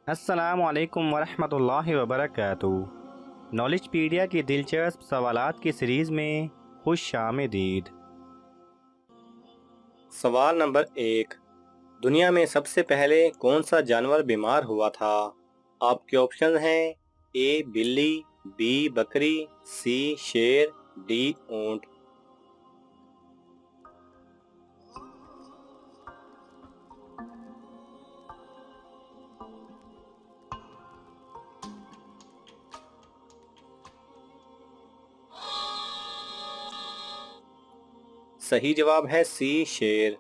السلام علیکم ورحمۃ اللہ وبرکاتہ۔ نالج پیڈیا کی دلچسپ سوالات کی سیریز میں خوش آمدید۔ سوال نمبر 1، دنیا میں سب سے پہلے کون سا جانور بیمار ہوا تھا؟ آپ کے آپشن ہیں اے بلی، بی بکری، سی شیر، ڈی اونٹ۔ صحیح جواب ہے سی شیر۔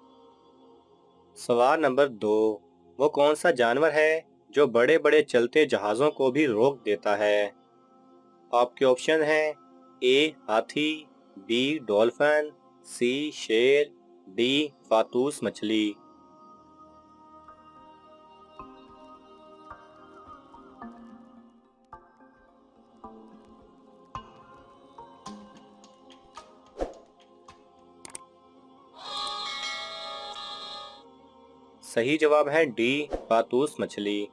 سوال نمبر 2، وہ کون سا جانور ہے جو بڑے بڑے چلتے جہازوں کو بھی روک دیتا ہے؟ آپ کے آپشن ہیں اے ہاتھی، بی ڈولفن، سی شیر، ڈی فاتوس مچھلی۔ صحیح جواب ہے ڈی فاتوس مچھلی۔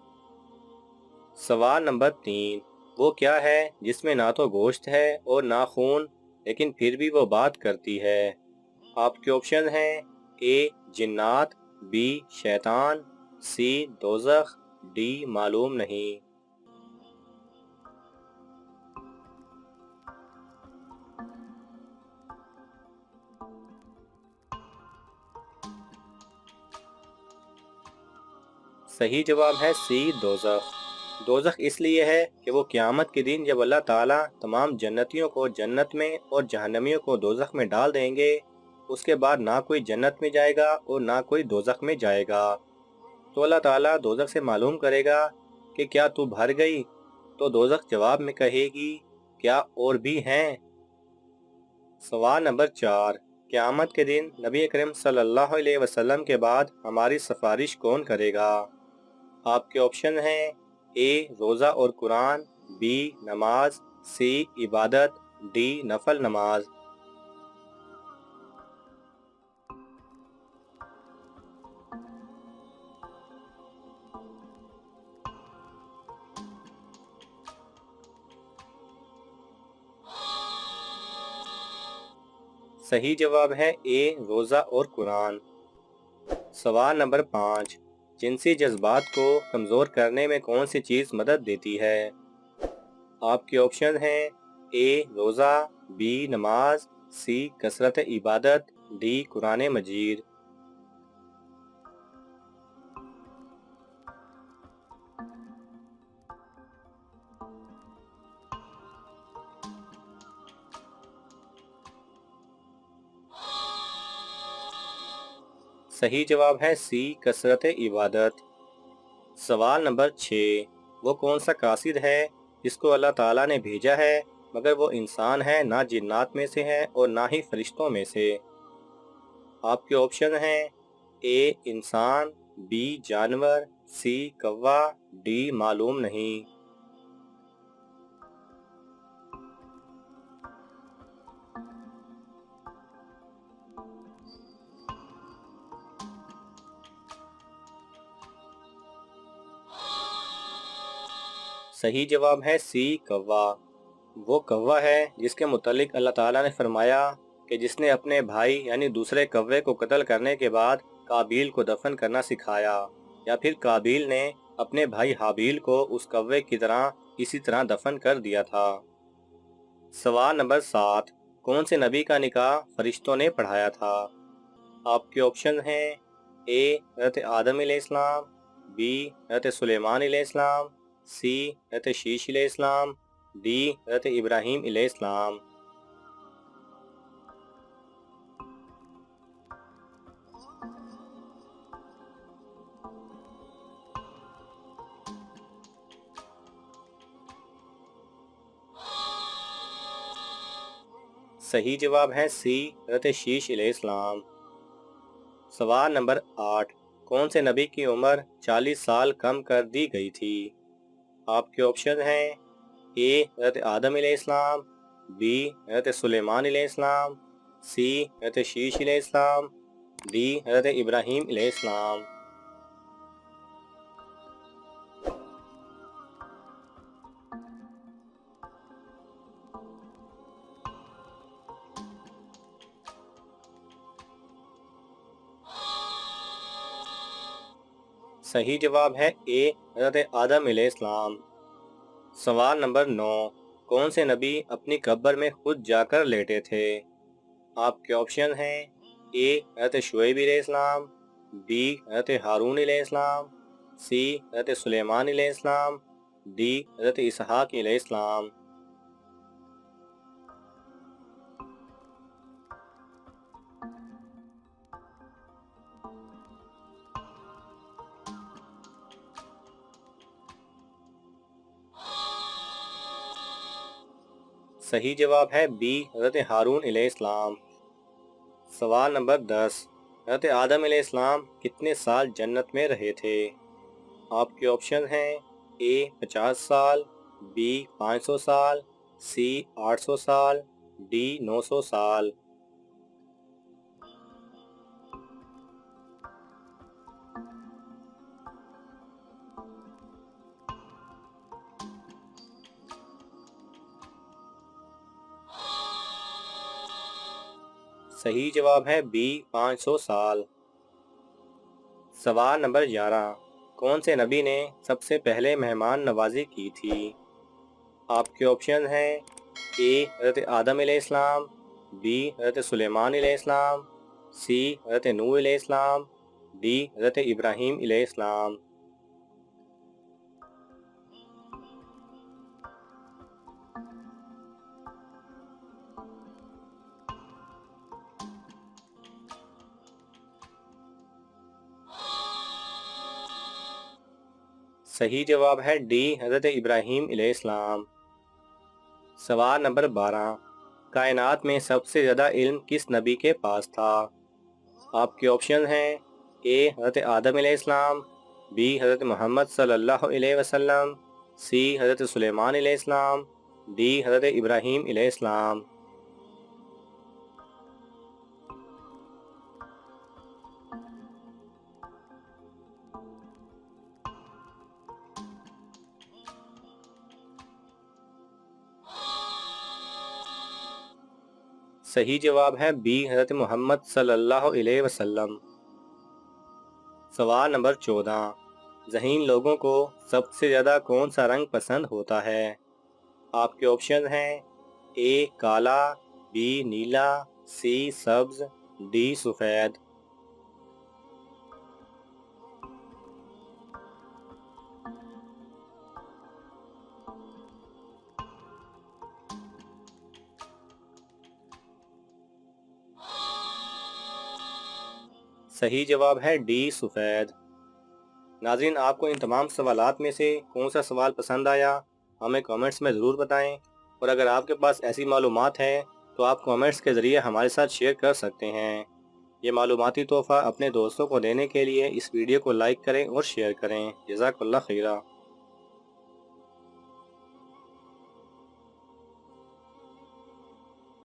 سوال نمبر 3، وہ کیا ہے جس میں نہ تو گوشت ہے اور نہ خون لیکن پھر بھی وہ بات کرتی ہے؟ آپ کے آپشن ہیں اے جنات، بی شیطان، سی دوزخ، ڈی معلوم نہیں۔ صحیح جواب ہے سی دوزخ۔ دوزخ اس لیے ہے کہ وہ قیامت کے دن جب اللہ تعالیٰ تمام جنتیوں کو جنت میں اور جہنمیوں کو دوزخ میں ڈال دیں گے، اس کے بعد نہ کوئی جنت میں جائے گا اور نہ کوئی دوزخ میں جائے گا۔ تو اللہ تعالیٰ دوزخ سے معلوم کرے گا کہ کیا تو بھر گئی؟ تو دوزخ جواب میں کہے گی کیا اور بھی ہیں؟ سوال نمبر 4، قیامت کے دن نبی اکرم صلی اللہ علیہ وسلم کے بعد ہماری سفارش کون کرے گا؟ آپ کے آپشن ہیں اے روزہ اور قرآن، بی نماز، سی عبادت، ڈی نفل نماز۔ صحیح جواب ہے اے روزہ اور قرآن۔ سوال نمبر 5، جنسی جذبات کو کمزور کرنے میں کون سی چیز مدد دیتی ہے؟ آپ کے آپشن ہیں اے روزہ، بی نماز، سی کثرت عبادت، ڈی قرآن مجید۔ صحیح جواب ہے سی کثرت عبادت۔ سوال نمبر 6، وہ کون سا قاصد ہے جس کو اللہ تعالیٰ نے بھیجا ہے مگر وہ انسان ہے، نہ جنات میں سے ہے اور نہ ہی فرشتوں میں سے؟ آپ کے آپشن ہیں اے انسان، بی جانور، سی کوا، ڈی معلوم نہیں۔ صحیح جواب ہے سی کوا۔ وہ کوا ہے جس کے متعلق اللہ تعالیٰ نے فرمایا کہ جس نے اپنے بھائی یعنی دوسرے کوے کو قتل کرنے کے بعد قابیل کو دفن کرنا سکھایا، یا پھر قابیل نے اپنے بھائی حابیل کو اس کوے کی طرح اسی طرح دفن کر دیا تھا۔ سوال نمبر 7، کون سے نبی کا نکاح فرشتوں نے پڑھایا تھا؟ آپ کے آپشن ہیں اے حضرت آدم علیہ السلام، بی حضرت سلیمان علیہ السلام، سی حضرت شیش علیہ السلام، ڈی حضرت ابراہیم علیہ السلام۔ صحیح جواب ہے سی حضرت شیش علیہ السلام۔ سوال نمبر 8، کون سے نبی کی عمر 40 سال کم کر دی گئی تھی؟ آپ کے آپشن ہیں اے حضرت آدم علیہ السلام، بی حضرت سلیمان علیہ السلام، سی حضرت شیش علیہ السلام، ڈی حضرت ابراہیم علیہ السلام۔ صحیح جواب ہے اے حضرت آدم علیہ السلام۔ سوال نمبر 9، کون سے نبی اپنی قبر میں خود جا کر لیٹے تھے؟ آپ کے آپشن ہیں اے حضرت شعیب علیہ السلام، بی حضرت ہارون علیہ السلام، سی حضرت سلیمان علیہ السلام، ڈی حضرت اسحاق علیہ السلام۔ صحیح جواب ہے بی حضرت ہارون علیہ السلام۔ سوال نمبر 10، حضرت آدم علیہ السلام کتنے سال جنت میں رہے تھے؟ آپ کے آپشن ہیں اے 50 سال، بی 500 سال، سی 800 سال، ڈی 900 سال۔ صحیح جواب ہے بی 500 سال۔ سوال نمبر 11، کون سے نبی نے سب سے پہلے مہمان نوازی کی تھی؟ آپ کے آپشن ہیں اے حضرت آدم علیہ السلام، بی حضرت سلیمان علیہ السلام، سی حضرت نوح علیہ السلام، ڈی حضرت ابراہیم علیہ السلام۔ صحیح جواب ہے ڈی حضرت ابراہیم علیہ السلام۔ سوال نمبر 12، کائنات میں سب سے زیادہ علم کس نبی کے پاس تھا؟ آپ کے آپشن ہیں اے حضرت آدم علیہ السلام، بی حضرت محمد صلی اللہ علیہ وسلم، سی حضرت سلیمان علیہ السلام، ڈی حضرت ابراہیم علیہ السلام۔ صحیح جواب ہے بی حضرت محمد صلی اللہ علیہ وسلم۔ سوال نمبر 14، ذہین لوگوں کو سب سے زیادہ کون سا رنگ پسند ہوتا ہے؟ آپ کے آپشن ہیں اے کالا، بی نیلا، سی سبز، ڈی سفید۔ صحیح جواب ہے ڈی سفید۔ ناظرین، آپ کو ان تمام سوالات میں سے کون سا سوال پسند آیا ہمیں کامنٹس میں ضرور بتائیں، اور اگر آپ کے پاس ایسی معلومات ہیں تو آپ کامنٹس کے ذریعے ہمارے ساتھ شیئر کر سکتے ہیں۔ یہ معلوماتی تحفہ اپنے دوستوں کو دینے کے لیے اس ویڈیو کو لائک کریں اور شیئر کریں۔ جزاک اللہ خیرہ۔